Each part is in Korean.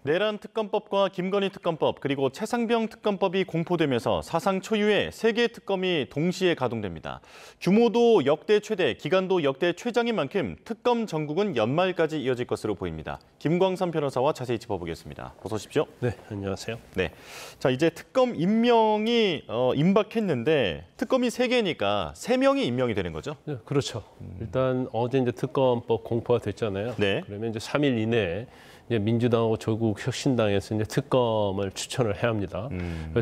내란 특검법과 김건희 특검법 그리고 최상병 특검법이 공포되면서 사상 초유의 3개 특검이 동시에 가동됩니다. 규모도 역대 최대, 기간도 역대 최장인 만큼 특검 전국은 연말까지 이어질 것으로 보입니다. 김광삼 변호사와 자세히 짚어보겠습니다. 어서 오십시오. 네, 안녕하세요. 네, 자 이제 특검 임명이 임박했는데 특검이 3개니까 3명이 임명이 되는 거죠? 네, 그렇죠. 일단 어제 이제 특검법 공포가 됐잖아요. 네. 그러면 이제 3일 이내에 이제 민주당하고 조국혁신당에서 이제 특검을 추천을 해야 합니다.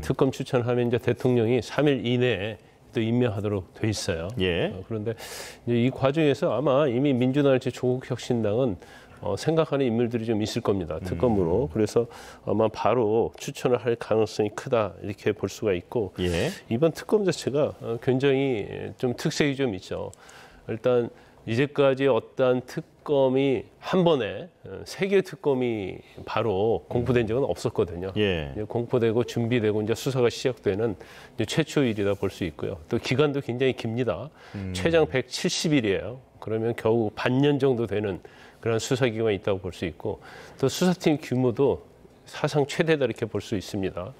특검 추천하면 이제 대통령이 3일 이내에 또 임명하도록 돼 있어요. 예. 그런데 이제 이 과정에서 아마 이미 민주당할지 조국혁신당은 생각하는 인물들이 좀 있을 겁니다. 특검으로. 그래서 아마 바로 추천을 할 가능성이 크다 이렇게 볼 수가 있고 예. 이번 특검 자체가 굉장히 좀 특색이 좀 있죠. 일단 이제까지 어떤 특검이 한 번에 3개 특검이 바로 공포된 적은 없었거든요. 예. 이제 공포되고 준비되고 이제 수사가 시작되는 이제 최초일이다 볼 수 있고요. 또 기간도 굉장히 깁니다. 최장 170일이에요. 그러면 겨우 반년 정도 되는 그런 수사 기간이 있다고 볼 수 있고 또 수사팀 규모도 사상 최대다 이렇게 볼 수 있습니다.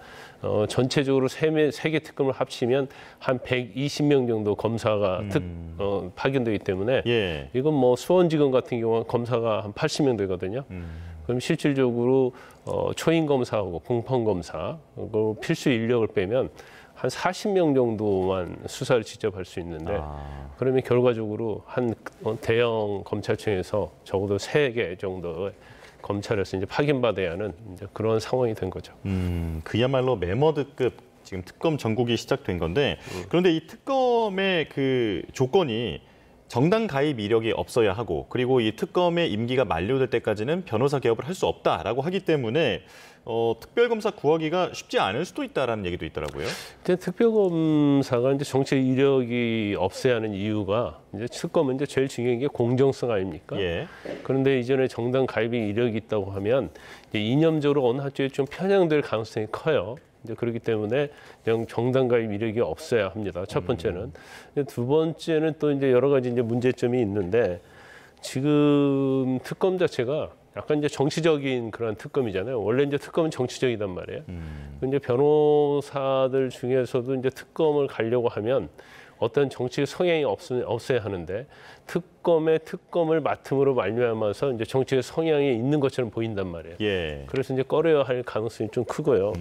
전체적으로 3개 특검을 합치면 한 120명 정도 검사가 파견되기 때문에 예. 이건 뭐 수원지검 같은 경우는 검사가 한 80명 되거든요. 그럼 실질적으로 초임 검사하고 공판 검사 그리고 필수 인력을 빼면 한 40명 정도만 수사를 직접 할 수 있는데 그러면 결과적으로 한 대형 검찰청에서 적어도 3개 정도의 검찰에서 이제 파견받아야 하는 이제 그런 상황이 된 거죠. 그야말로 메머드급 지금 특검 전국이 시작된 건데 그런데 이 특검의 그 조건이 정당 가입 이력이 없어야 하고 그리고 이 특검의 임기가 만료될 때까지는 변호사 개업을 할 수 없다라고 하기 때문에 특별검사 구하기가 쉽지 않을 수도 있다라는 얘기도 있더라고요. 특별검사가 이제 정치 이력이 없어야 하는 이유가 이제 특검은 이제 제일 중요한 게 공정성 아닙니까? 예. 그런데 이전에 정당 가입이 이력이 있다고 하면 이제 이념적으로 어느 한쪽에 좀 편향될 가능성이 커요. 이제 그렇기 때문에 그냥 정당 가입 이력이 없어야 합니다. 첫 번째는. 두 번째는 또 이제 여러 가지 이제 문제점이 있는데 지금 특검 자체가 약간 이제 정치적인 그런 특검이잖아요. 원래 이제 특검은 정치적이단 말이에요. 근데 변호사들 중에서도 이제 특검을 가려고 하면 어떤 정치적 성향이 없어야 하는데 특검을 맡음으로 말미암아서 이제 정치적 성향이 있는 것처럼 보인단 말이에요. 예. 그래서 이제 꺼려야 할 가능성이 좀 크고요.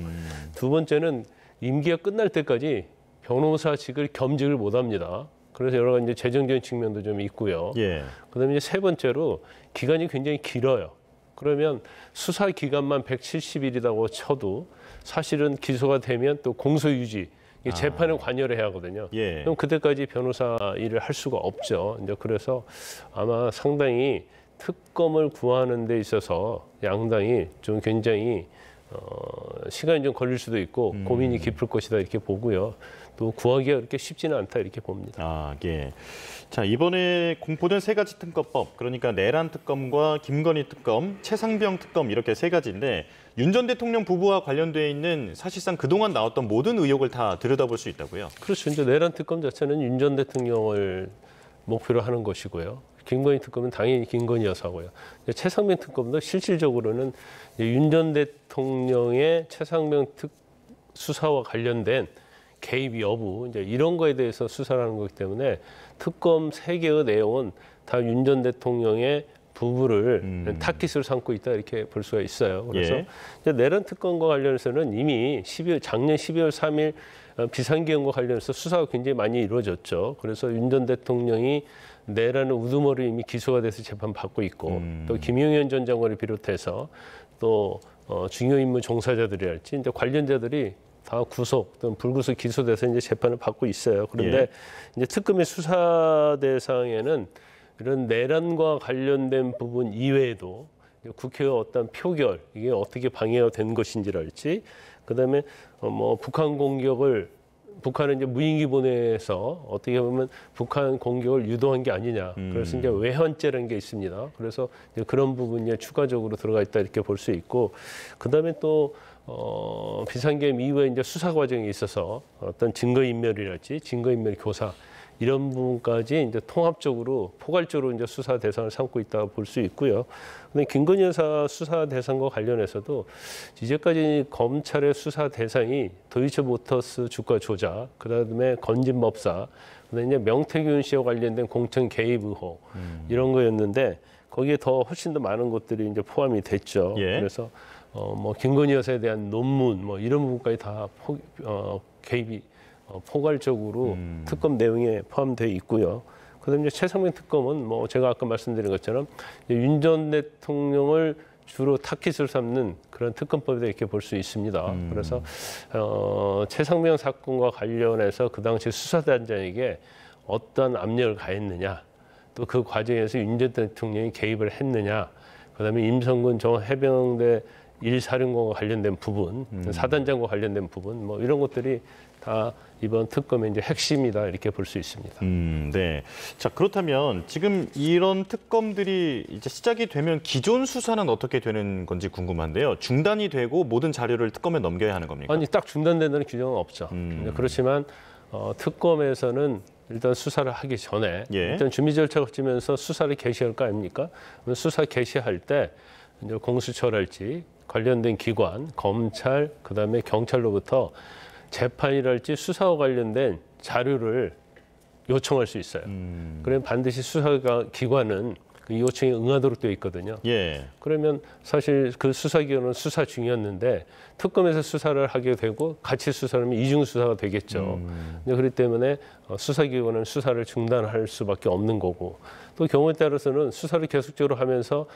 두 번째는 임기가 끝날 때까지 변호사직을 겸직을 못 합니다. 그래서 여러 가지 이제 재정적인 측면도 좀 있고요. 예. 그다음에 이제 세 번째로 기간이 굉장히 길어요. 그러면 수사 기간만 170일이라고 쳐도 사실은 기소가 되면 또 공소 유지, 재판에 관여를 해야 하거든요. 예. 그럼 그때까지 변호사 일을 할 수가 없죠. 이제 그래서 아마 상당히 특검을 구하는 데 있어서 양당이 좀 굉장히 시간이 좀 걸릴 수도 있고 고민이 깊을 것이다 이렇게 보고요. 또 구하기가 그렇게 쉽지는 않다 이렇게 봅니다. 예. 자, 이번에 공포된 3가지 특검법, 그러니까 내란 특검과 김건희 특검, 최상병 특검 이렇게 3가지인데 윤 전 대통령 부부와 관련돼 있는 사실상 그동안 나왔던 모든 의혹을 다 들여다볼 수 있다고요? 그렇죠. 이제 내란 특검 자체는 윤 전 대통령을 목표로 하는 것이고요. 김건희 특검은 당연히 김건희 여사고요. 최상병 특검도 실질적으로는 윤 전 대통령의 최상병 수사와 관련된 개입 여부 이제 이런 거에 대해서 수사를 하는 거기 때문에 특검 3개의 내용은 다 윤 전 대통령의 부부를 타깃으로 삼고 있다 이렇게 볼 수가 있어요. 그래서 예. 이제 내란 특검과 관련해서는 이미 작년 12월 3일 비상계엄과 관련해서 수사가 굉장히 많이 이루어졌죠. 그래서 윤 전 대통령이 내란의 우두머리 이미 기소가 돼서 재판받고 있고 또 김용현 전 장관을 비롯해서 또 중요 임무 종사자들이랄지 이제 관련자들이 다 구속 또는 불구속 기소돼서 이제 재판을 받고 있어요. 그런데 예. 이제 특검의 수사 대상에는 이런 내란과 관련된 부분 이외에도 국회의 어떤 표결 이게 어떻게 방해가 된 것인지랄지, 그다음에 뭐 북한 공격을 북한은 이제 무인기 보내서 어떻게 보면 북한 공격을 유도한 게 아니냐. 그래서 이제 외환죄라는 게 있습니다. 그래서 이제 그런 부분이 추가적으로 들어가 있다 이렇게 볼 수 있고, 그다음에 또 비상계엄 이후에 이제 수사 과정에 있어서 어떤 증거인멸이랄지 증거인멸 교사 이런 부분까지 이제 통합적으로 포괄적으로 이제 수사 대상을 삼고 있다고 볼 수 있고요. 근데 김건희 여사 수사 대상과 관련해서도 이제까지 검찰의 수사 대상이 도이치모터스 주가 조작, 그다음에 건진법사, 그다음에 이제 명태균 씨와 관련된 공천 개입 의혹 이런 거였는데 거기에 더 훨씬 더 많은 것들이 이제 포함이 됐죠. 예. 그래서 뭐 김건희 여사에 대한 논문 뭐 이런 부분까지 다 개입이 포괄적으로 특검 내용에 포함되어 있고요. 그다음에 이제 최상병 특검은 뭐 제가 아까 말씀드린 것처럼 윤 전 대통령을 주로 타깃을 삼는 그런 특검법이다 이렇게 볼 수 있습니다. 그래서 최상병 사건과 관련해서 그 당시 수사단장에게 어떤 압력을 가했느냐, 또 그 과정에서 윤 전 대통령이 개입을 했느냐, 그다음에 임성근 전 해병대 1사령관과 관련된 부분, 사단장과 관련된 부분, 뭐 이런 것들이 다 이번 특검의 이제 핵심이다 이렇게 볼 수 있습니다. 네. 자, 그렇다면 지금 이런 특검들이 이제 시작이 되면 기존 수사는 어떻게 되는 건지 궁금한데요. 중단이 되고 모든 자료를 특검에 넘겨야 하는 겁니까? 아니, 딱 중단된다는 규정은 없죠. 그렇지만 특검에서는 일단 수사를 하기 전에 예. 일단 준비 절차 거치면서 수사를 개시할 거 아닙니까? 수사 개시할 때 이제 공수처랄지 관련된 기관, 검찰, 그다음에 경찰로부터 재판이랄지 수사와 관련된 자료를 요청할 수 있어요. 그러면 반드시 수사기관은 그 요청에 응하도록 되어 있거든요. 예. 그러면 사실 그 수사기관은 수사 중이었는데 특검에서 수사를 하게 되고 같이 수사하면 이중 수사가 되겠죠. 그렇기 때문에 수사기관은 수사를 중단할 수밖에 없는 거고, 또 경우에 따라서는 수사를 계속적으로 하면서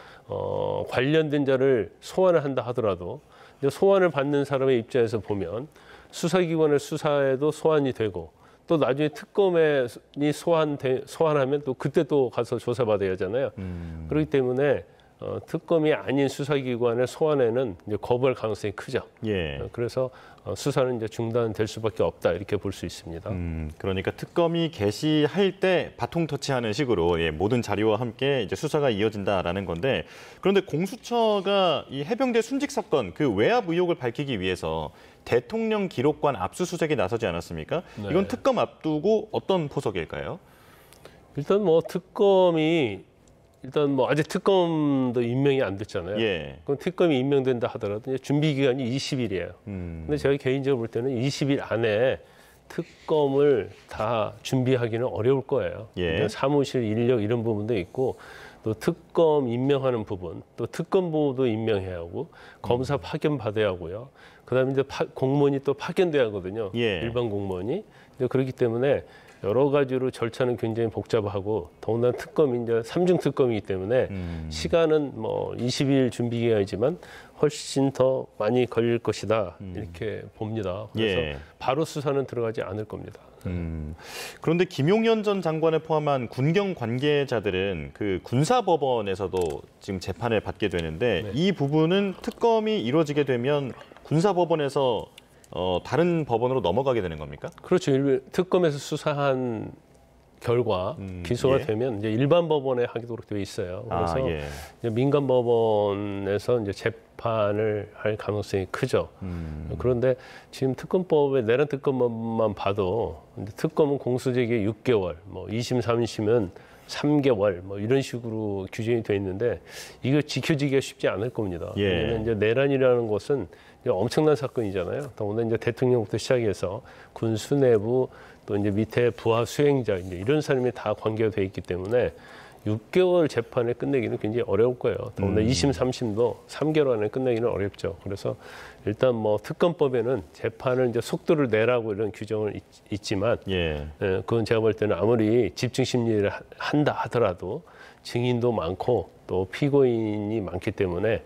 관련된 자를 소환을 한다 하더라도 이제 소환을 받는 사람의 입장에서 보면 수사기관의 수사에도 소환이 되고 또 나중에 특검에 소환하면 또 그때 또 가서 조사받아야 하잖아요. 그렇기 때문에 특검이 아닌 수사기관의 소환에는 이제 거부할 가능성이 크죠. 예. 그래서 수사는 이제 중단될 수밖에 없다 이렇게 볼 수 있습니다. 그러니까 특검이 개시할 때 바통 터치하는 식으로 모든 자료와 함께 이제 수사가 이어진다라는 건데, 그런데 공수처가 이 해병대 순직 사건 그 외압 의혹을 밝히기 위해서 대통령 기록관 압수수색에 나서지 않았습니까? 네. 이건 특검 앞두고 어떤 포석일까요? 일단 뭐 특검이 아직 특검도 임명이 안 됐잖아요. 예. 그럼 특검이 임명된다 하더라도 이제 준비 기간이 20일이에요. 근데 제가 개인적으로 볼 때는 20일 안에 특검을 다 준비하기는 어려울 거예요. 예. 사무실 인력 이런 부분도 있고, 또 특검 임명하는 부분, 또 특검보도 임명해야 하고 검사 파견 받아야 하고요. 그다음에 이제 공무원이 또 파견돼야 하거든요. 예. 일반 공무원이. 그렇기 때문에 여러 가지로 절차는 굉장히 복잡하고, 더군다나 특검이 이제 3중 특검이기 때문에 시간은 뭐 20일 준비 기간이지만 훨씬 더 많이 걸릴 것이다 이렇게 봅니다. 그래서 예. 바로 수사는 들어가지 않을 겁니다. 그런데 김용현 전 장관을 포함한 군경 관계자들은 그 군사법원에서도 지금 재판을 받게 되는데, 네. 이 부분은 특검이 이루어지게 되면 군사법원에서 다른 법원으로 넘어가게 되는 겁니까? 그렇죠. 특검에서 수사한 결과 기소가 예. 되면 이제 일반 법원에 하도록 되어 있어요. 그래서 예. 이제 민간 법원에서 이제 재판을 할 가능성이 크죠. 그런데 지금 특검법의 내란 특검만 봐도 이제 특검은 공수재개 6개월, 뭐 2심, 3심은 3개월, 뭐 이런 식으로 규정이 돼 있는데 이거 지켜지기가 쉽지 않을 겁니다. 예. 왜냐하면 이제 내란이라는 것은 이제 엄청난 사건이잖아요. 더군다나 이제 대통령부터 시작해서 군 수뇌부 또 이제 밑에 부하 수행자 이제 이런 사람이 다 관계가 돼 있기 때문에 6개월 재판에 끝내기는 굉장히 어려울 거예요. 더군다나 2심, 3심도 3개월 안에 끝내기는 어렵죠. 그래서 일단 뭐 특검법에는 재판을 이제 속도를 내라고 이런 규정은 있지만, 예. 그건 제가 볼 때는 아무리 집중 심리를 한다 하더라도 증인도 많고 또 피고인이 많기 때문에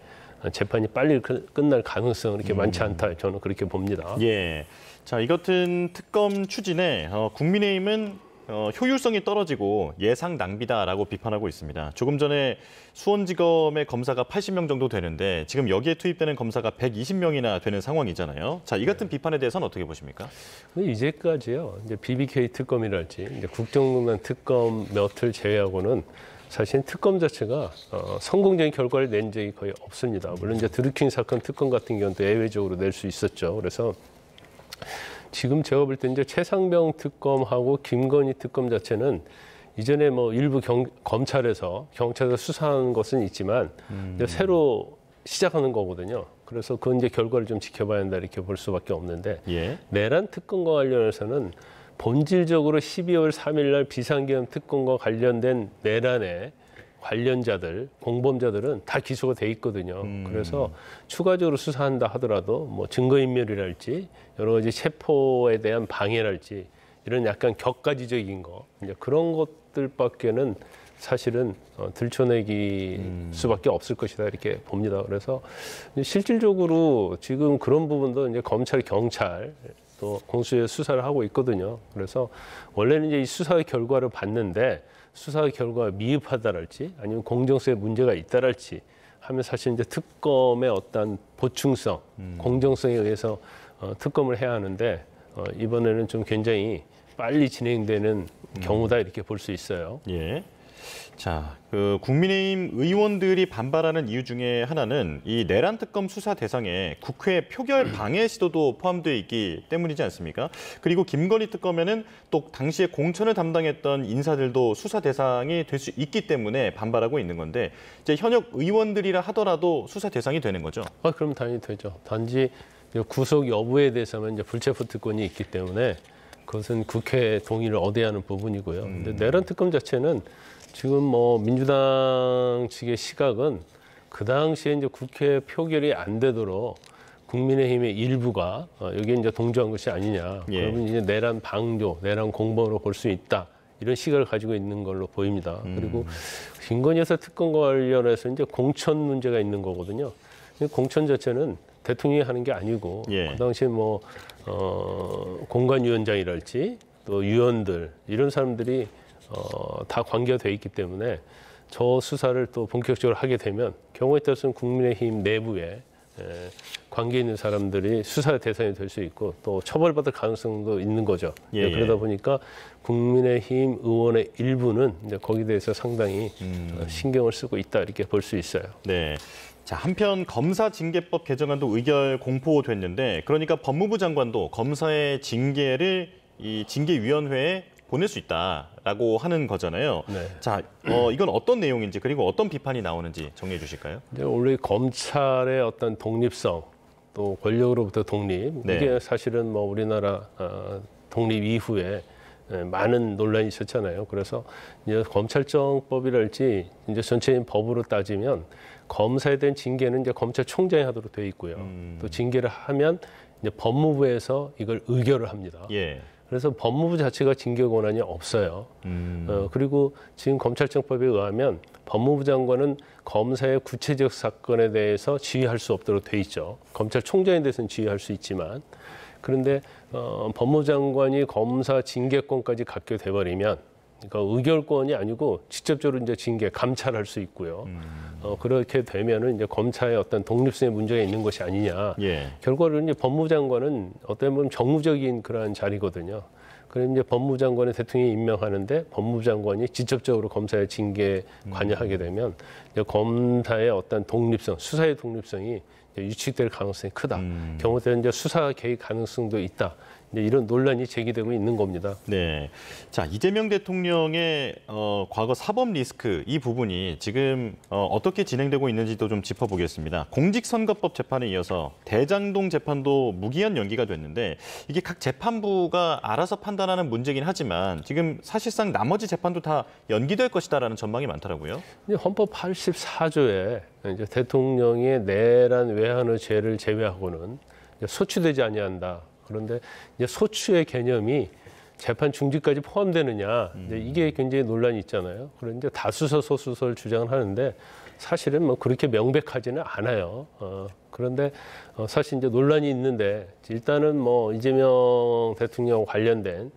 재판이 빨리 끝날 가능성은 이렇게 많지 않다. 저는 그렇게 봅니다. 예. 자, 이 같은 특검 추진에 국민의힘은 효율성이 떨어지고 예상 낭비다라고 비판하고 있습니다. 조금 전에 수원지검의 검사가 80명 정도 되는데 지금 여기에 투입되는 검사가 120명이나 되는 상황이잖아요. 자, 이 같은 비판에 대해서는 어떻게 보십니까? 이제까지요. 이제 BBK 특검이랄지 이제 국정농단 특검 몇을 제외하고는 사실 특검 자체가 성공적인 결과를 낸 적이 거의 없습니다. 물론 이제 드루킹 사건 특검 같은 경우는 예외적으로 낼 수 있었죠. 그래서 지금 제가 볼 때 이제 최상병 특검하고 김건희 특검 자체는 이전에 뭐 일부 검찰에서 경찰에서 수사한 것은 있지만 이제 새로 시작하는 거거든요. 그래서 그 이제 결과를 좀 지켜봐야 한다 이렇게 볼 수밖에 없는데 예. 내란 특검과 관련해서는 본질적으로 12월 3일 날 비상계엄 특검과 관련된 내란의 관련자들, 공범자들은 다 기소가 돼 있거든요. 그래서 추가적으로 수사한다 하더라도 뭐 증거인멸이랄지 여러 가지 체포에 대한 방해랄지 이런 약간 격가지적인 거 이제 그런 것들밖에는 사실은 들춰내기 수밖에 없을 것이다 이렇게 봅니다. 그래서 실질적으로 지금 그런 부분도 이제 검찰, 경찰 또 공수처 수사를 하고 있거든요. 그래서 원래는 이제 이 수사의 결과를 봤는데 수사의 결과가 미흡하다랄지 아니면 공정성에 문제가 있다랄지 하면 사실 이제 특검의 어떤 보충성, 공정성에 의해서 특검을 해야 하는데 이번에는 좀 굉장히 빨리 진행되는 경우다 이렇게 볼 수 있어요. 예. 자, 그 국민의힘 의원들이 반발하는 이유 중에 하나는 이 내란 특검 수사 대상에 국회 표결 방해 시도도 포함되어 있기 때문이지 않습니까? 그리고 김건희 특검에는 또 당시에 공천을 담당했던 인사들도 수사 대상이 될 수 있기 때문에 반발하고 있는 건데 이제 현역 의원들이라 하더라도 수사 대상이 되는 거죠? 그럼 당연히 되죠. 단지 구속 여부에 대해서는 이제 불체포 특권이 있기 때문에 그것은 국회 동의를 얻어야 하는 부분이고요. 근데 내란 특검 자체는 지금 뭐 민주당 측의 시각은 그 당시에 이제 국회 표결이 안 되도록 국민의힘의 일부가 여기에 이제 동조한 것이 아니냐. 예. 그러면 이제 내란 방조, 내란 공범으로 볼 수 있다. 이런 시각을 가지고 있는 걸로 보입니다. 그리고 김건희 여사 특검과 관련해서 이제 공천 문제가 있는 거거든요. 공천 자체는 대통령이 하는 게 아니고 예. 그 당시에 뭐 공관위원장이랄지 또 위원들 이런 사람들이 다 관계가 돼 있기 때문에 저 수사를 또 본격적으로 하게 되면 경우에 따라서는 국민의힘 내부에 관계 있는 사람들이 수사 대상이 될 수 있고 또 처벌받을 가능성도 있는 거죠. 예, 그러다 보니까 국민의힘 의원의 일부는 이제 거기에 대해서 상당히 신경을 쓰고 있다 이렇게 볼 수 있어요. 네. 자, 한편 검사징계법 개정안도 의결 공포됐는데 그러니까 법무부 장관도 검사의 징계를 이 징계위원회에 보낼 수 있다라고 하는 거잖아요. 네. 자, 이건 어떤 내용인지 그리고 어떤 비판이 나오는지 정리해 주실까요? 이제 원래 검찰의 어떤 독립성 또 권력으로부터 독립 네. 이게 사실은 뭐 우리나라 독립 이후에 많은 논란이 있었잖아요. 그래서 이제 검찰청법이랄지 이제 전체적인 법으로 따지면 검사에 대한 징계는 이제 검찰총장이 하도록 되어 있고요. 또 징계를 하면 이제 법무부에서 이걸 의결을 합니다. 예. 그래서 법무부 자체가 징계 권한이 없어요. 그리고 지금 검찰청법에 의하면 법무부 장관은 검사의 구체적 사건에 대해서 지휘할 수 없도록 돼 있죠. 검찰총장에 대해서는 지휘할 수 있지만 그런데 법무부 장관이 검사 징계권까지 갖게 돼버리면 그러니까 의결권이 아니고 직접적으로 이제 징계 감찰할 수 있고요. 그렇게 되면은 이제 검찰의 어떤 독립성에 문제가 있는 것이 아니냐. 예. 결과로 이제 법무부 장관은 어떤 보면 정무적인 그러한 자리거든요. 그럼 이제 법무부 장관을 대통령이 임명하는데 법무부 장관이 직접적으로 검사의 징계에 관여하게 되면 이제 검사의 어떤 독립성, 수사의 독립성이 이제 유축될 가능성이 크다. 경우에 따라 이제 수사 개입 가능성도 있다. 이제 이런 논란이 제기되고 있는 겁니다. 네. 자, 이재명 대통령의 과거 사법 리스크 이 부분이 지금 어떻게 진행되고 있는지도 좀 짚어보겠습니다. 공직선거법 재판에 이어서 대장동 재판도 무기한 연기가 됐는데 이게 각 재판부가 알아서 판단하는 문제긴 하지만 지금 사실상 나머지 재판도 다 연기될 것이다라는 전망이 많더라고요. 헌법 84조에 이제 대통령의 내란 외환의 죄를 제외하고는 이제 소추되지 아니한다. 그런데 이제 소추의 개념이 재판 중지까지 포함되느냐 이제 이게 굉장히 논란이 있잖아요. 그런데 다수서 소수서를 주장을 하는데 사실은 뭐 그렇게 명백하지는 않아요. 그런데 사실 이제 논란이 있는데 일단은 뭐 이재명 대통령 관련된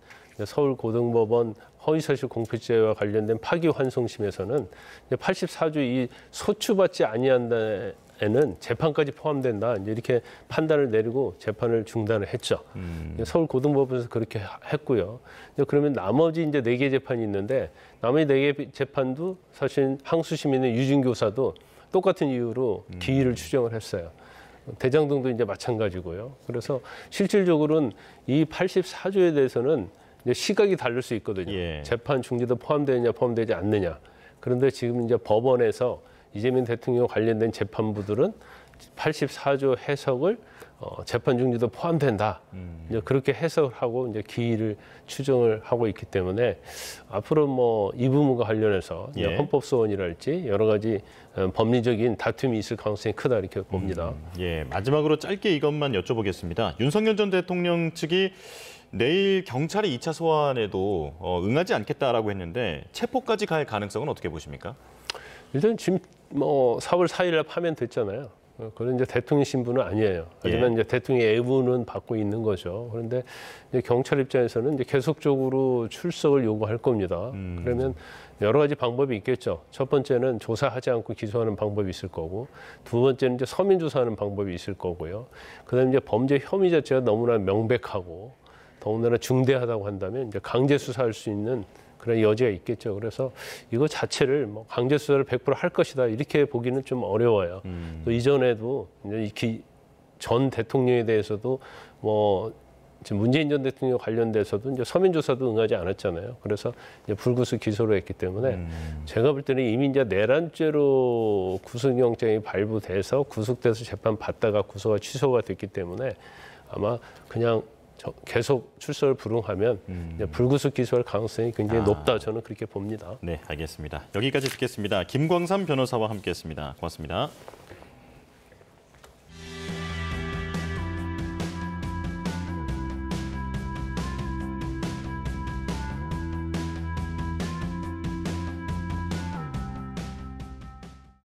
서울고등법원 허위사실 공표죄와 관련된 파기환송심에서는 84조 이 소추받지 아니한다에는 재판까지 포함된다. 이제 이렇게 판단을 내리고 재판을 중단을 했죠. 서울고등법원에서 그렇게 했고요. 그러면 나머지 이제 4개 재판이 있는데 나머지 4개 재판도 사실 항소심 있는 유진교사도 똑같은 이유로 기일을 추정을 했어요. 대장동도 이제 마찬가지고요. 그래서 실질적으로는 이 84조에 대해서는 이제 시각이 다를 수 있거든요. 예. 재판 중지도 포함되느냐 포함되지 않느냐. 그런데 지금 이제 법원에서 이재명 대통령 관련된 재판부들은 84조 해석을 재판 중지도 포함된다. 이제 그렇게 해석을 하고 이제 기일을 추정을 하고 있기 때문에 앞으로 뭐 이 부분과 관련해서 이제 예. 헌법소원이랄지 여러 가지 법리적인 다툼이 있을 가능성이 크다 이렇게 봅니다. 예, 마지막으로 짧게 이것만 여쭤보겠습니다. 윤석열 전 대통령 측이 내일 경찰의 2차 소환에도 응하지 않겠다라고 했는데 체포까지 갈 가능성은 어떻게 보십니까? 일단 지금 뭐 4월 4일에 파면됐잖아요. 그런 이제 대통령 신분은 아니에요. 하지만 이제 대통령 애부는 받고 있는 거죠. 그런데 이제 경찰 입장에서는 이제 계속적으로 출석을 요구할 겁니다. 그러면 여러 가지 방법이 있겠죠. 첫 번째는 조사하지 않고 기소하는 방법이 있을 거고, 두 번째는 이제 서면 조사하는 방법이 있을 거고요. 그다음에 이제 범죄 혐의 자체가 너무나 명백하고 더군다나 중대하다고 한다면 이제 강제 수사할 수 있는 그런 여지가 있겠죠. 그래서 이거 자체를 뭐 강제 수사를 100%할 것이다 이렇게 보기는 좀 어려워요. 또 이전에도 이제 전 대통령에 대해서도 뭐 지금 문재인 전 대통령 관련돼서도 이제 서면 조사도 응하지 않았잖아요. 그래서 이제 불구속 기소를 했기 때문에 제가 볼 때는 이미 이제 내란죄로 구속영장이 발부돼서 구속돼서 재판 받다가 구속가 취소가 됐기 때문에 아마 그냥 계속 출석을 불응하면 이제 불구속 기소할 가능성이 굉장히 높다. 저는 그렇게 봅니다. 네, 알겠습니다. 여기까지 듣겠습니다. 김광삼 변호사와 함께했습니다. 고맙습니다.